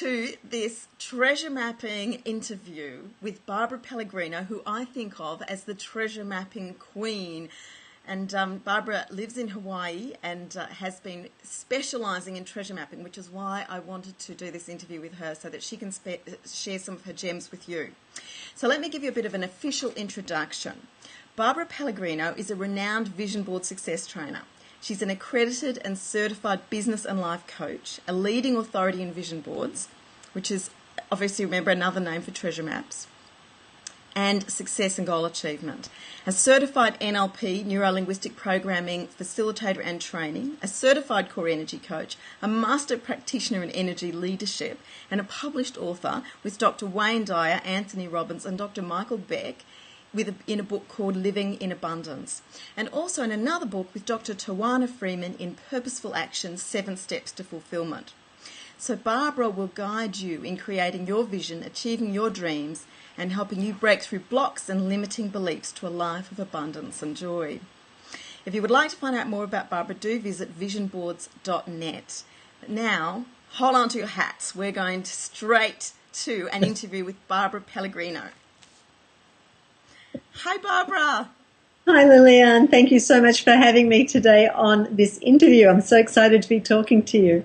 to this treasure mapping interview with Barbara Pellegrino, who I think of as the treasure mapping queen. And Barbara lives in Hawaii and has been specialising in treasure mapping, which is why I wanted to do this interview with her so that she can share some of her gems with you. So let me give you a bit of an official introduction. Barbara Pellegrino is a renowned vision board success trainer. She's an accredited and certified business and life coach, a leading authority in vision boards, which is obviously, remember, another name for treasure maps, and success and goal achievement. A certified NLP, neuro-linguistic programming facilitator and training, a certified core energy coach, a master practitioner in energy leadership, and a published author with Dr. Wayne Dyer, Anthony Robbins, and Dr. Michael Beck, in a book called Living in Abundance, and also in another book with Dr. Tawana Freeman in Purposeful Action, 7 Steps to Fulfillment. So Barbara will guide you in creating your vision, achieving your dreams, and helping you break through blocks and limiting beliefs to a life of abundance and joy. If you would like to find out more about Barbara, do visit visionboards.net. But now, hold on to your hats. We're going straight to an interview with Barbara Pellegrino. Hi, Barbara. Hi, Lillian. Thank you so much for having me today on this interview. I'm so excited to be talking to you.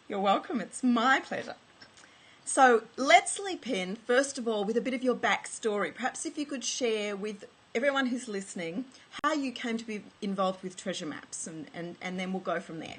You're welcome. It's my pleasure. So let's leap in, first of all, with a bit of your backstory. Perhaps if you could share with everyone who's listening how you came to be involved with treasure maps, and then we'll go from there.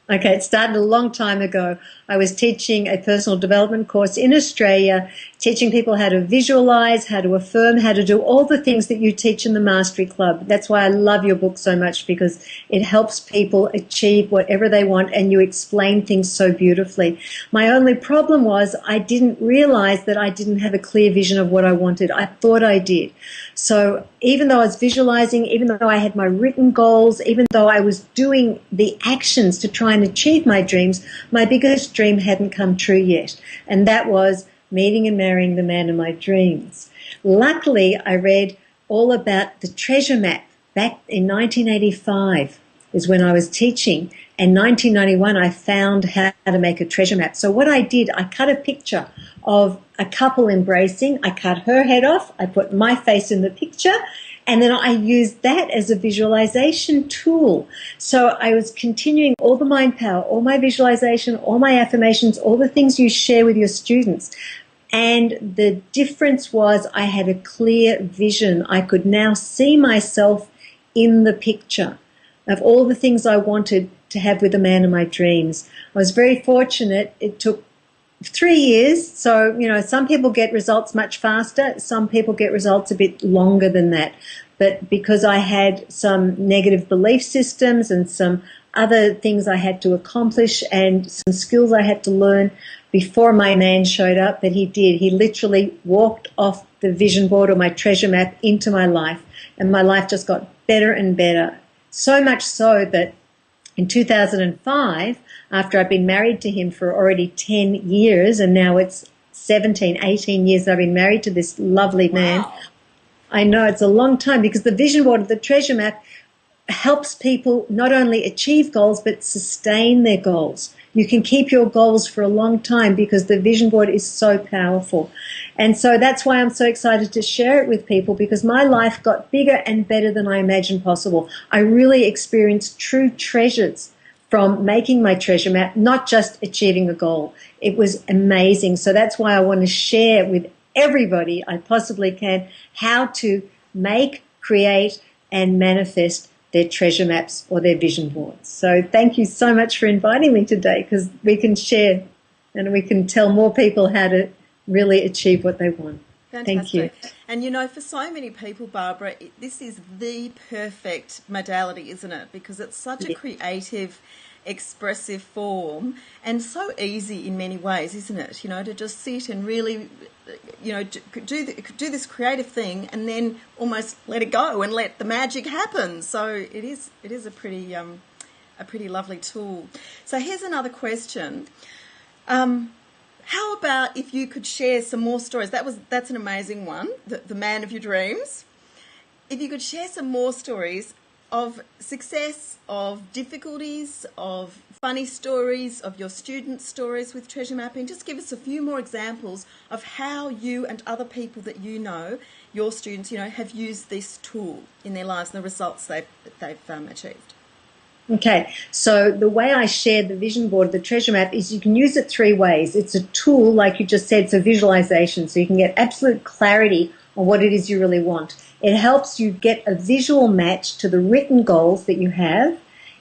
Okay, it started a long time ago. I was teaching a personal development course in Australia, teaching people how to visualize, how to affirm, how to do all the things that you teach in the Mastery Club. That's why I love your book so much, because it helps people achieve whatever they want and you explain things so beautifully. My only problem was I didn't realize that I didn't have a clear vision of what I wanted. I thought I did. So even though I was visualizing, even though I had my written goals, even though I was doing the actions to try and achieve my dreams, my biggest dream hadn't come true yet. And that was meeting and marrying the man of my dreams. Luckily, I read all about the treasure map back in 1985 is when I was teaching. And 1991, I found how to make a treasure map. So what I did, I cut a picture of a couple embracing. I cut her head off. I put my face in the picture. And then I used that as a visualization tool. So I was continuing all the mind power, all my visualization, all my affirmations, all the things you share with your students. And the difference was I had a clear vision. I could now see myself in the picture of all the things I wanted to have with the man of my dreams. I was very fortunate. It took 3 years. So, some people get results much faster. Some people get results a bit longer than that. But because I had some negative belief systems and some other things I had to accomplish and some skills I had to learn before my man showed up, that he did. He literally walked off the vision board or my treasure map into my life. And my life just got better and better. So much so that in 2005, after I've been married to him for already 10 years, and now it's 17, 18 years that I've been married to this lovely man. Wow. I know it's a long time, because the vision board of the treasure map helps people not only achieve goals, but sustain their goals. You can keep your goals for a long time because the vision board is so powerful. And so that's why I'm so excited to share it with people, because my life got bigger and better than I imagined possible. I really experienced true treasures from making my treasure map, not just achieving a goal. It was amazing. So that's why I want to share with everybody I possibly can how to make, create, and manifest their treasure maps or their vision boards. So thank you so much for inviting me today, because we can share and we can tell more people how to really achieve what they want. Fantastic. Thank you. And for so many people, Barbara, this is the perfect modality, isn't it? Because it's such a creative, expressive form and so easy in many ways, isn't it? To just sit and really, do this creative thing and then almost let it go and let the magic happen. So it is a pretty lovely tool. So here's another question. How about if you could share some more stories? That's an amazing one, the man of your dreams. If you could share some more stories of success, of difficulties, of funny stories, of your students' stories with treasure mapping. Just give us a few more examples of how you and other people that you know, your students, have used this tool in their lives and the results they've achieved. Okay, so the way I share the vision board, the treasure map, is you can use it three ways. It's a tool, like you just said, for visualization, so you can get absolute clarity on what it is you really want. It helps you get a visual match to the written goals that you have.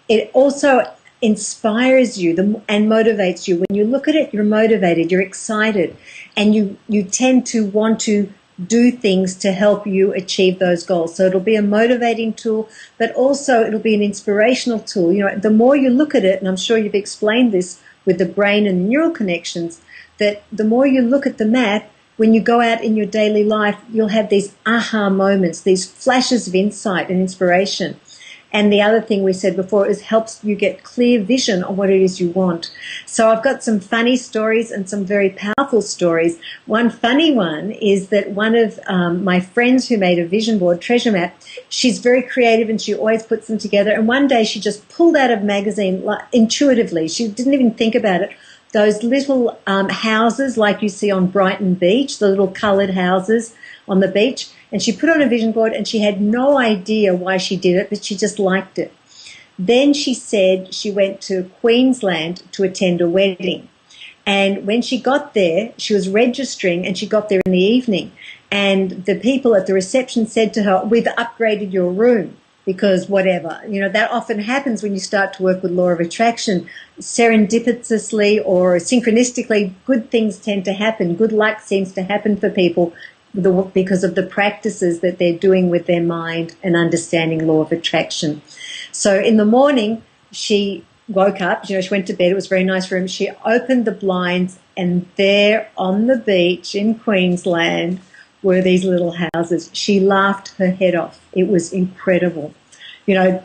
It also inspires you and motivates you. When you look at it, you're motivated, you're excited, and you tend to want to do things to help you achieve those goals. So it'll be a motivating tool, but also it'll be an inspirational tool. The more you look at it, and I'm sure you've explained this with the brain and neural connections, that the more you look at the map, when you go out in your daily life, you'll have these aha moments, these flashes of insight and inspiration. And the other thing we said before is helps you get clear vision on what it is you want. So I've got some funny stories and some very powerful stories. One funny one is that one of my friends who made a vision board, treasure map, she's very creative and she always puts them together. And one day she just pulled out of a magazine intuitively. She didn't even think about it. Those little houses like you see on Brighton Beach, the little coloured houses on the beach. And she put on a vision board and she had no idea why she did it, but she just liked it. Then she said she went to Queensland to attend a wedding. And when she got there, she was registering and she got there in the evening. And the people at the reception said to her, "We've upgraded your room." Because whatever, that often happens when you start to work with law of attraction. Serendipitously or synchronistically, good things tend to happen. Good luck seems to happen for people because of the practices that they're doing with their mind and understanding law of attraction. So in the morning, she woke up, she went to bed, it was a very nice room. She opened the blinds and there on the beach in Queensland were these little houses. She laughed her head off. It was incredible,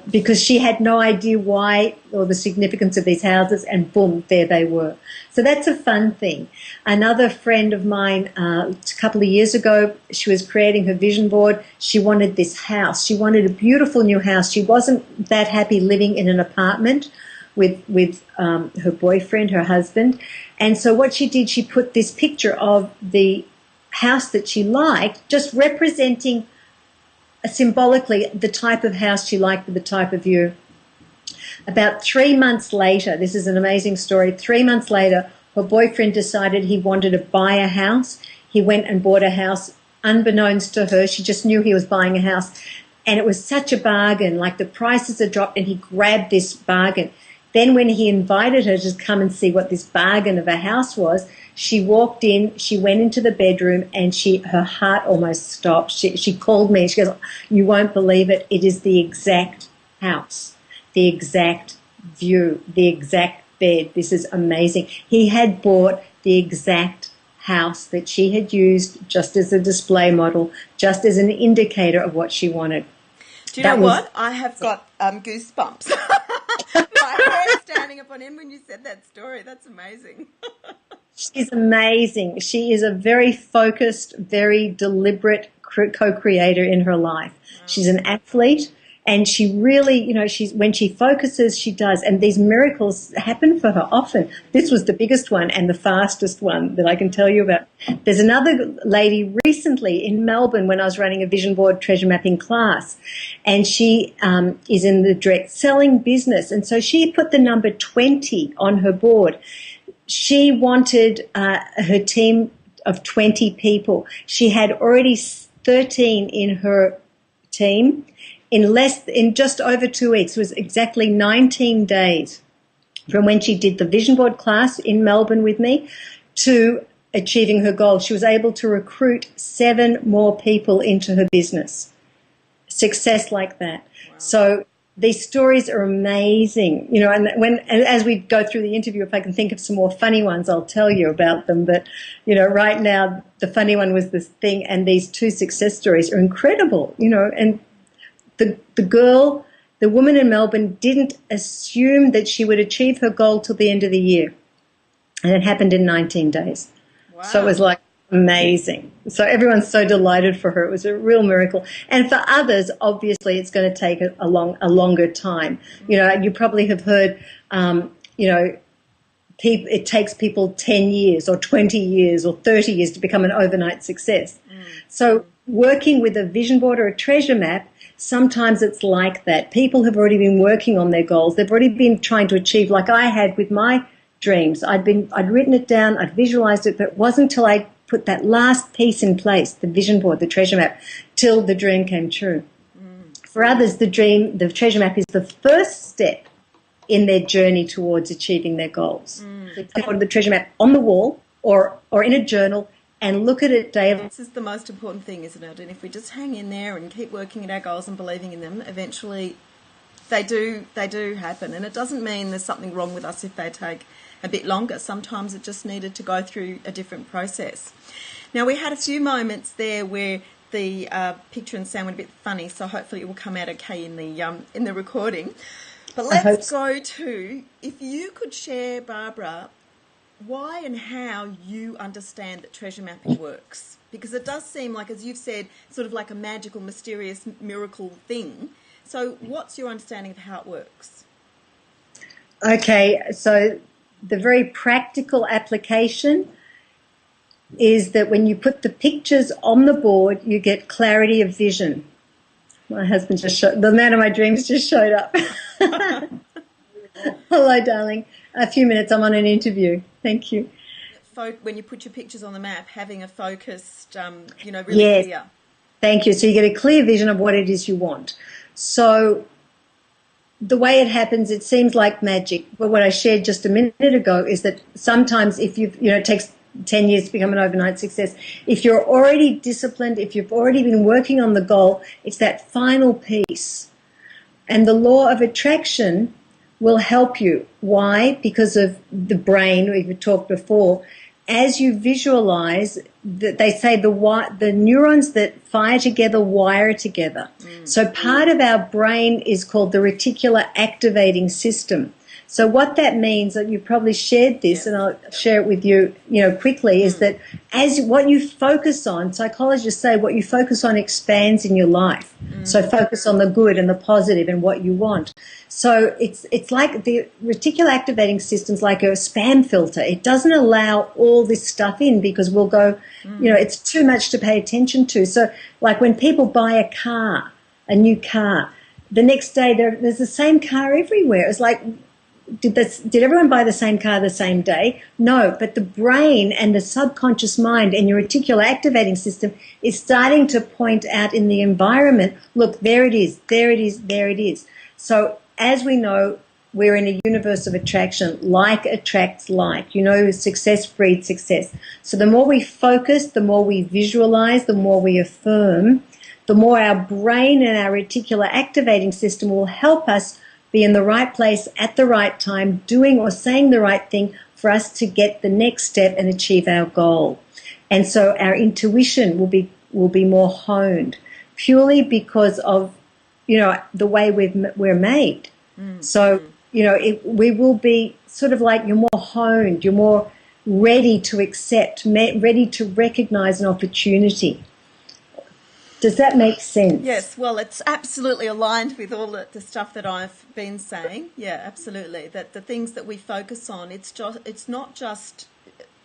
because she had no idea why or the significance of these houses, and boom, there they were. So that's a fun thing. Another friend of mine, a couple of years ago, she was creating her vision board. She wanted this house. She wanted a beautiful new house. She wasn't that happy living in an apartment with her boyfriend, her husband. And so what she did, she put this picture of the house that she liked, just representing symbolically the type of house she liked with the type of view. About 3 months later, this is an amazing story, 3 months later, her boyfriend decided he wanted to buy a house. He went and bought a house unbeknownst to her. She just knew he was buying a house. And it was such a bargain, like the prices had dropped and he grabbed this bargain. Then when he invited her to come and see what this bargain of a house was, she walked in, she went into the bedroom, and her heart almost stopped. She called me, she goes, "You won't believe it, it is the exact house, the exact view, the exact bed. This is amazing." He had bought the exact house that she had used just as a display model, just as an indicator of what she wanted. Do you know what? I have got goosebumps. My hair standing up on end when you said that story. That's amazing. She's amazing. She is a very focused, very deliberate co-creator in her life. Wow. She's an athlete, and she really, when she focuses, she does. And these miracles happen for her often. This was the biggest one and the fastest one that I can tell you about. There's another lady recently in Melbourne when I was running a vision board treasure mapping class, and she is in the direct selling business. And so she put the number 20 on her board. She wanted her team of 20 people. She had already 13 in her team. In just over 2 weeks, it was exactly 19 days from when she did the vision board class in Melbourne with me to achieving her goal. She was able to recruit 7 more people into her business. Success like that. Wow. So these stories are amazing, and as we go through the interview, if I can think of some more funny ones, I'll tell you about them. But, right now, the funny one was this thing, and these 2 success stories are incredible, and the woman in Melbourne didn't assume that she would achieve her goal till the end of the year. And it happened in 19 days. Wow. So it was like, Amazing. So everyone's so delighted for her. It was a real miracle. And for others, obviously, it's going to take a longer time. You know, you probably have heard, you know, it takes people 10 years or 20 years or 30 years to become an overnight success. So working with a vision board or a treasure map, sometimes it's like that. People have already been working on their goals. They've already been trying to achieve, like I had with my dreams. I'd written it down, I'd visualized it, but it wasn't until I put that last piece in place, the vision board, the treasure map, till the dream came true. For others, the treasure map is the first step in their journey towards achieving their goals. They put the treasure map on the wall or in a journal and look at it daily. This is the most important thing, isn't it? And if we just hang in there and keep working at our goals and believing in them, eventually they do happen. And it doesn't mean there's something wrong with us if they take a bit longer. Sometimes it just needed to go through a different process. Now, we had a few moments there where the picture and sound went a bit funny, so hopefully it will come out okay in the recording. But let's go to, if you could share, Barbara, why and how you understand that treasure mapping works. Because it does seem like, as you've said, sort of like a magical, mysterious, miracle thing. So what's your understanding of how it works? Okay, so the very practical application is that when you put the pictures on the board, you get clarity of vision. My husband the man of my dreams just showed up. Hello, darling. A few minutes, I'm on an interview. Thank you. When you put your pictures on the map, having a focused, really clear. Thank you. So you get a clear vision of what it is you want. So the way it happens, it seems like magic. But what I shared just a minute ago is that sometimes if it takes 10 years to become an overnight success. If you're already disciplined, if you've already been working on the goal, it's that final piece. And the law of attraction will help you. Why? Because of the brain, we've talked before. As you visualize, they say the neurons that fire together wire together. So part of our brain is called the reticular activating system. So what that means, that you probably shared this, and I'll share it with you, quickly, is that as what you focus on, psychologists say what you focus on expands in your life. So focus on the good and the positive and what you want. So it's like the reticular activating system's like a spam filter. It doesn't allow all this stuff in because we'll go, it's too much to pay attention to. So like when people buy a new car, the next day there's the same car everywhere. It's like, did everyone buy the same car the same day? No, but the brain and the subconscious mind and your reticular activating system is starting to point out in the environment, look, there it is, there it is, there it is. So as we know, we're in a universe of attraction. Like attracts like. Success breeds success. So the more we focus, the more we visualize, the more we affirm, the more our brain and our reticular activating system will help us be in the right place at the right time, doing or saying the right thing for us to get the next step and achieve our goal. And so our intuition will be more honed, purely because of the way we're made. So we will be sort of like, you're more honed, you're more ready to accept, ready to recognize an opportunity. Does that make sense? Yes, well, it's absolutely aligned with all the stuff that I've been saying. Yeah, absolutely. That the things that we focus on, it's not just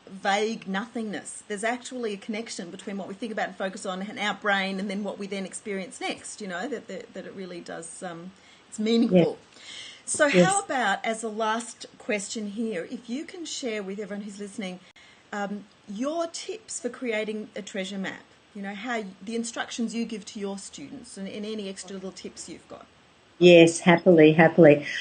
vague nothingness. There's actually a connection between what we think about and focus on and our brain and then what we then experience next, that it really does, it's meaningful. Yeah. So how about, as a last question here, if you can share with everyone who's listening your tips for creating a treasure map? How the instructions you give to your students and any extra little tips you've got. Yes, happily.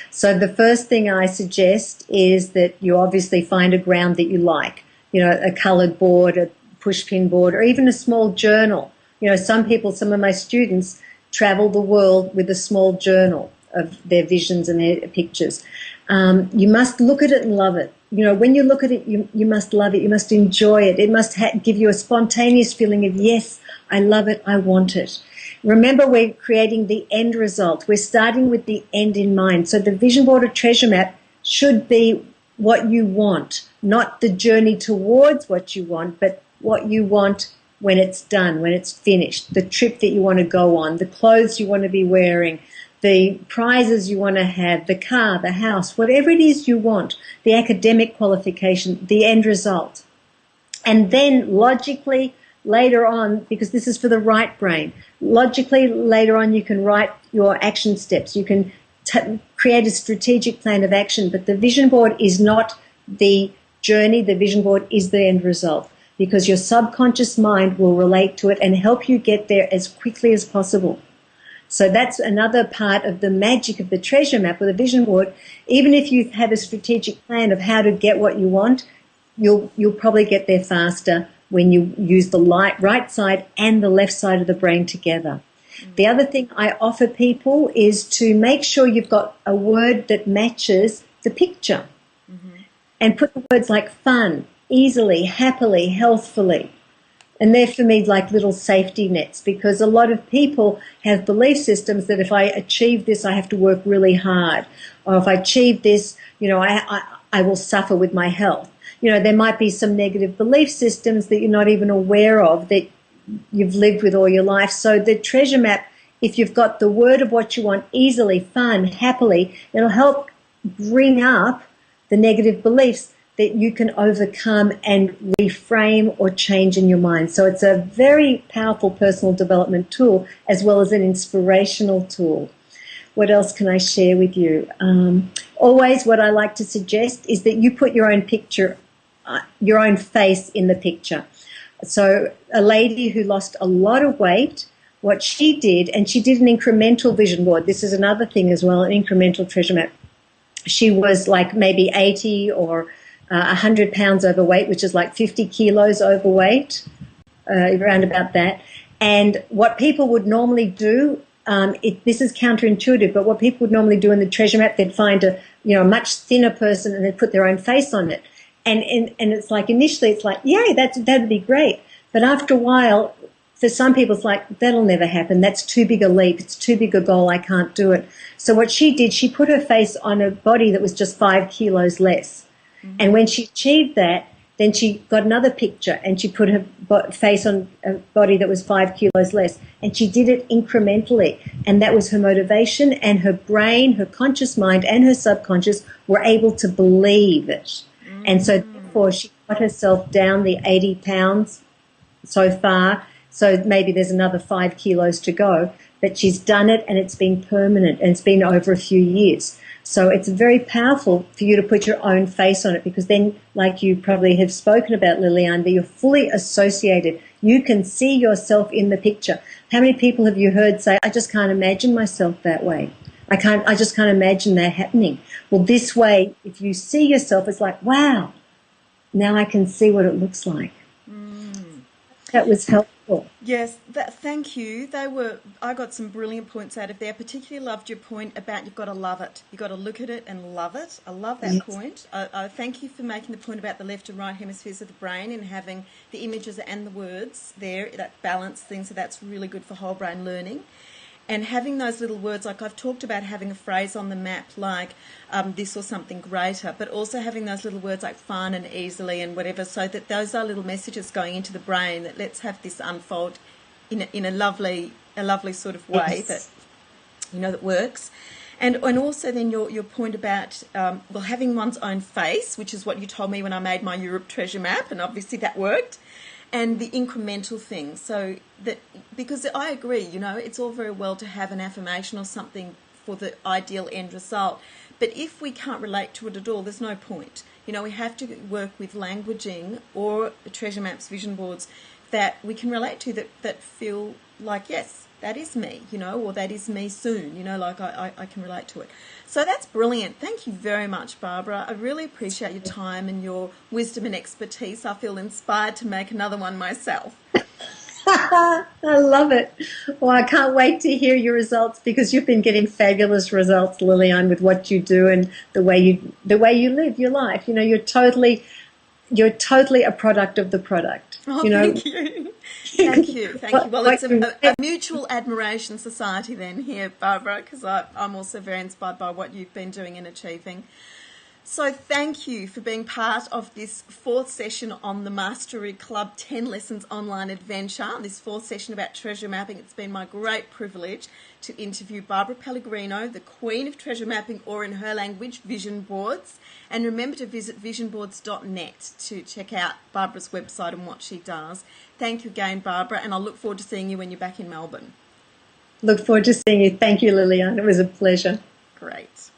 So the first thing I suggest is that you obviously find a ground that you like, a coloured board, a pushpin board, or even a small journal. Some of my students travel the world with a small journal of their visions and their pictures. You must look at it and love it. When you look at it, you must love it. You must enjoy it. It must give you a spontaneous feeling of, yes, I love it, I want it. Remember, we're creating the end result. We're starting with the end in mind. So the vision board or treasure map should be what you want, not the journey towards what you want, but what you want when it's done, when it's finished, the trip that you want to go on, the clothes you want to be wearing, the prizes you want to have, the car, the house, whatever it is you want, the academic qualification, the end result. And then logically, later on, because this is for the right brain, logically later on you can write your action steps. You can create a strategic plan of action, but the vision board is not the journey. The vision board is the end result, because your subconscious mind will relate to it and help you get there as quickly as possible. So that's another part of the magic of the treasure map or the vision board. Even if you have a strategic plan of how to get what you want, you'll probably get there faster when you use the right side and the left side of the brain together. The other thing I offer people is to make sure you've got a word that matches the picture. And put the words like fun, easily, happily, healthfully. And they're for me like little safety nets, because a lot of people have belief systems that if I achieve this, I have to work really hard. Or if I achieve this, I will suffer with my health. There might be some negative belief systems that you're not even aware of that you've lived with all your life. So the treasure map, if you've got the word of what you want easily, fun, happily, it'll help bring up the negative beliefs that you can overcome and reframe or change in your mind. So it's a very powerful personal development tool as well as an inspirational tool. What else can I share with you? Always what I like to suggest is that you put your own picture, your own face in the picture. So a lady who lost a lot of weight, what she did, and she did an incremental vision board. This is another thing as well, an incremental treasure map. She was like maybe 80 or 100 pounds overweight, which is like 50 kilos overweight, around about that. And what people would normally do, this is counterintuitive, but what people would normally do in the treasure map, they'd find a much thinner person and they'd put their own face on it. And it's like initially it's like, yay, that'd be great. But after a while, for some people, it's like, that'll never happen. That's too big a leap. It's too big a goal. I can't do it. So what she did, she put her face on a body that was just 5 kilos less. Mm-hmm. And when she achieved that, then she got another picture and she put her face on a body that was 5 kilos less. And she did it incrementally. And that was her motivation, and her brain, her conscious mind and her subconscious were able to believe it. Mm-hmm. And so therefore she got herself down the 80 pounds so far. So maybe there's another 5 kilos to go, but she's done it and it's been permanent and it's been over a few years. So it's very powerful for you to put your own face on it, because then, like you probably have spoken about, Liliane, that you're fully associated. You can see yourself in the picture. How many people have you heard say, I just can't imagine myself that way? I just can't imagine that happening. Well, this way, if you see yourself, it's like, wow, now I can see what it looks like. That was helpful. Yes, thank you. I got some brilliant points out of there. Particularly loved your point about you've got to love it. You've got to look at it and love it. I love that point. I thank you for making the point about the left and right hemispheres of the brain and having the images and the words there, that balance thing. So that's really good for whole brain learning. And having those little words, like I've talked about having a phrase on the map like this or something greater, but also having those little words like fun and easily and whatever, so that those are little messages going into the brain that let's have this unfold in a lovely sort of way that, that works. And also then your point about, having one's own face, which is what you told me when I made my Europe treasure map, and obviously that worked. And the incremental thing, so that, because I agree, it's all very well to have an affirmation or something for the ideal end result, but if we can't relate to it at all, there's no point. We have to work with languaging or treasure maps, vision boards that we can relate to, that feel like, yes, that is me, or that is me soon, like I can relate to it. So that's brilliant. Thank you very much, Barbara. I really appreciate your time and your wisdom and expertise. I feel inspired to make another one myself. I love it. Well, I can't wait to hear your results, because you've been getting fabulous results, Liliane, with what you do and the way you live your life. You're totally a product of the product. Oh, thank you. Thank you. Well, it's a mutual admiration society then here, Barbara, because I'm also very inspired by what you've been doing and achieving. So thank you for being part of this fourth session on the Mastery Club 10 Lessons Online Adventure. This fourth session about treasure mapping. It's been my great privilege to interview Barbara Pellegrino, the queen of treasure mapping, or in her language, vision boards. And remember to visit visionboards.net to check out Barbara's website and what she does. Thank you again, Barbara, and I look forward to seeing you when you're back in Melbourne. Look forward to seeing you. Thank you, Lillian. It was a pleasure. Great.